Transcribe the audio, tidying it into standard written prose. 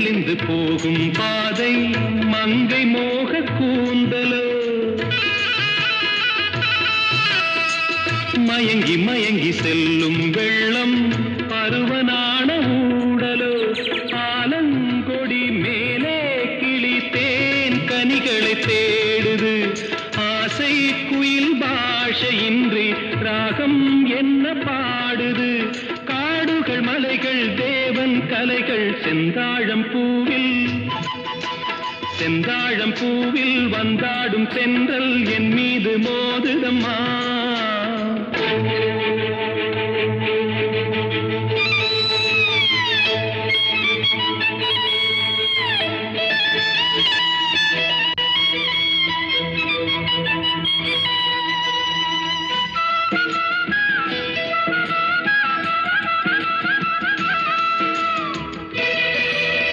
மெலிந்து போகும் பாதை மங்கை மோக கூந்தலோ மயங்கி மயங்கி செல்லும் வெள்ளம் பருவனான ஊடலோ ஆலங்கொடி மேலே கிளி தேன் கனிகளை தேடுது ஆசை குயில் பாஷையின்றி ராகம் என்ன பாடுது காடுகள் மலைகள் தேவன் கலைகள் செந்தாழம் பூவில் வந்தாடும் தென்றல் என் மீது மோதுதம்மா